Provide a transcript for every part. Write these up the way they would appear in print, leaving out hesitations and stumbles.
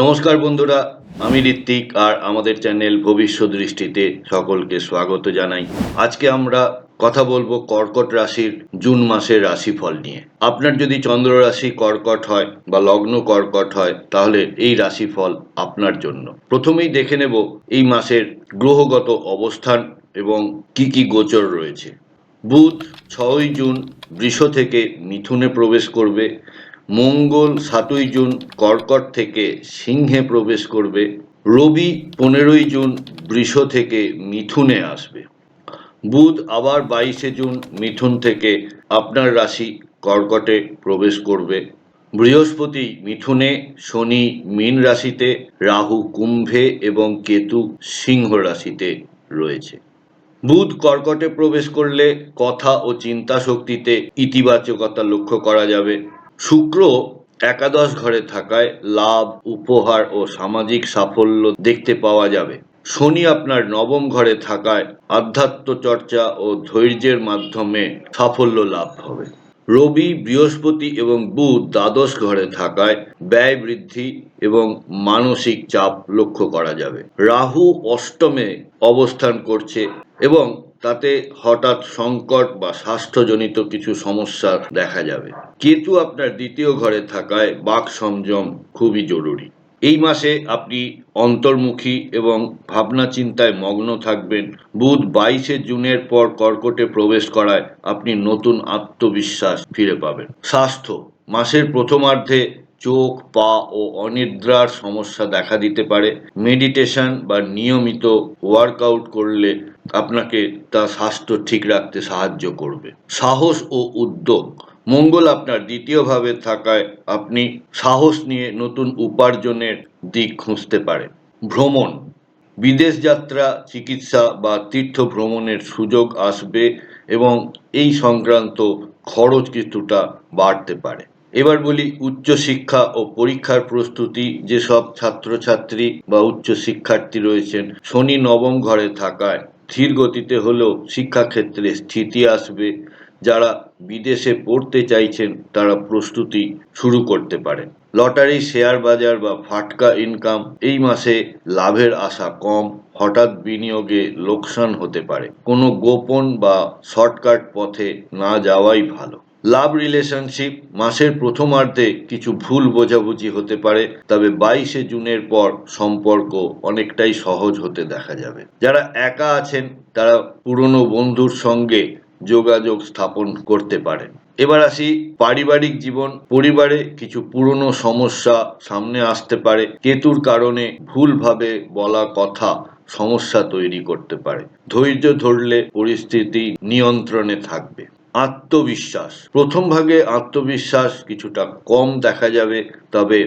নমস্কার বন্ধুরা, আমি ঋত্বিক আর আমাদের চ্যানেল ভবিষ্যৎ দৃষ্টিতে সকলকে স্বাগত জানাই। আজকে আমরা কথা বলবো কর্কট রাশির জুন মাসের রাশিফল নিয়ে। আপনার যদি চন্দ্র রাশি কর্কট হয় বা লগ্ন কর্কট হয় তাহলে এই রাশিফল আপনার জন্য। প্রথমেই দেখে নেব এই মাসের গ্রহগত অবস্থান এবং কি গোচর রয়েছে। বুধ 6ই জুন বৃষ থেকে মিথুনে প্রবেশ করবে। মঙ্গল 7ই জুন কর্কট থেকে সিংহে প্রবেশ করবে। রবি 15ই জুন বৃষ থেকে মিথুনে আসবে। বুধ আবার 22শে জুন মিথুন থেকে আপনার রাশি কর্কটে প্রবেশ করবে। বৃহস্পতি মিথুনে, শনি মীন রাশিতে, রাহু কুম্ভে এবং কেতু সিংহ রাশিতে রয়েছে। বুধ কর্কটে প্রবেশ করলে কথা ও চিন্তা শক্তিতে ইতিবাচকতা লক্ষ্য করা যাবে। শুক্র একাদশ ঘরে থাকায় লাভ, উপহার ও সামাজিক সাফল্য দেখতে পাওয়া যাবে। শনি আপনার নবম ঘরে থাকায় আধ্যাত্ম চর্চা ও ধৈর্যের মাধ্যমে সাফল্য লাভ হবে। রবি, বৃহস্পতি এবং বুধ দ্বাদশ ঘরে থাকায় ব্যয় বৃদ্ধি এবং মানসিক চাপ লক্ষ্য করা যাবে। রাহু অষ্টমে অবস্থান করছে এবং তাতে হঠাৎ সংকট বা স্বাস্থ্যজনিত কিছু সমস্যা দেখা যাবে। কেতু আপনার দ্বিতীয় ঘরে থাকায় বাক সংযম খুবই জরুরি। এই মাসে আপনি অন্তর্মুখী এবং ভাবনা চিন্তায় মগ্ন থাকবেন। বুধ 22শে জুনের পর কর্কটে প্রবেশ করায় আপনি নতুন আত্মবিশ্বাস ফিরে পাবেন। স্বাস্থ্য মাসের প্রথমার্ধে চোখ, পা ও অনিদ্রার সমস্যা দেখা দিতে পারে। মেডিটেশন বা নিয়মিত ওয়ার্কআউট করলে আপনাকে তা স্বাস্থ্য ঠিক রাখতে সাহায্য করবে। সাহস ও উদ্যোগ মঙ্গল আপনার দ্বিতীয়ভাবে থাকায় আপনি সাহস নিয়ে নতুন উপার্জনের দিক খুঁজতে পারেন। ভ্রমণ, বিদেশ যাত্রা, চিকিৎসা বা তীর্থ ভ্রমণের সুযোগ আসবে এবং এই সংক্রান্ত খরচ কিছুটা বাড়তে পারে। এবার বলি উচ্চশিক্ষা ও পরীক্ষার প্রস্তুতি। যেসব ছাত্রছাত্রী বা উচ্চ শিক্ষার্থী রয়েছেন, শনি নবম ঘরে থাকায় ধীর গতিতে হলেও শিক্ষাক্ষেত্রে স্থিতি আসবে। যারা বিদেশে পড়তে চাইছেন তারা প্রস্তুতি শুরু করতে পারেন। লটারি, শেয়ার বাজার বা ফাটকা ইনকাম এই মাসে লাভের আশা কম। হঠাৎ বিনিয়োগে লোকসান হতে পারে। কোনো গোপন বা শর্টকাট পথে না যাওয়াই ভালো। লাভ রিলেশনশিপ মাসের প্রথমার্ধে কিছু ভুল বোঝাবুঝি হতে পারে, তবে 22শে জুনের পর সম্পর্ক অনেকটাই সহজ হতে দেখা যাবে। যারা একা আছেন তারা পুরনো বন্ধুর সঙ্গে যোগাযোগ স্থাপন করতে পারেন। এবার আসি পারিবারিক জীবন। পরিবারে কিছু পুরনো সমস্যা সামনে আসতে পারে। কেতুর কারণে ভুলভাবে বলা কথা সমস্যা তৈরি করতে পারে। ধৈর্য ধরলে পরিস্থিতি নিয়ন্ত্রণে থাকবে। আত্মবিশ্বাস প্রথম ভাগে আত্মবিশ্বাস কিছুটা কম দেখা যাবে, তবে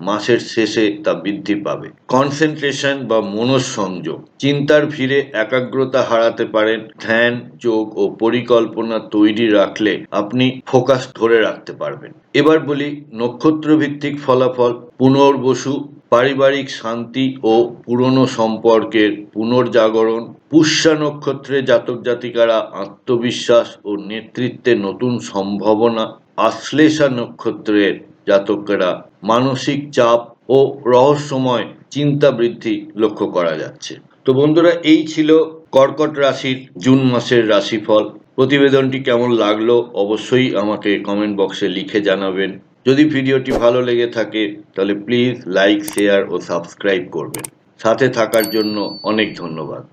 মাসের শেষে তা বৃদ্ধি পাবে। কনসেন্ট্রেশন বা মনঃসংযোগ চিন্তার ভিড়ে একাগ্রতা হারাতে পারেন। ধ্যান, যোগ ও পরিকল্পনা তৈরি রাখলে আপনি ফোকাস ধরে রাখতে পারবেন। এবার বলি নক্ষত্র ভিত্তিক ফলাফল। পুনর্বসু পারিবারিক শান্তি ও পুরনো সম্পর্কের পুনর্জাগরণ। পুষ্যা নক্ষত্রে জাতক জাতিকারা আত্মবিশ্বাস ও নেতৃত্বে নতুন সম্ভাবনা। আশ্লেষা নক্ষত্রের জাতকেরা মানসিক চাপ ও রহস্যময় চিন্তা বৃদ্ধি লক্ষ্য করা যাচ্ছে। তো বন্ধুরা, এই ছিল কর্কট রাশির জুন মাসের রাশিফল। প্রতিবেদনটি কেমন লাগলো অবশ্যই আমাকে কমেন্ট বক্সে লিখে জানাবেন। যদি ভিডিওটি ভালো লেগে থাকে তাহলে প্লিজ লাইক, শেয়ার ও সাবস্ক্রাইব করবেন। সাথে থাকার জন্য অনেক ধন্যবাদ।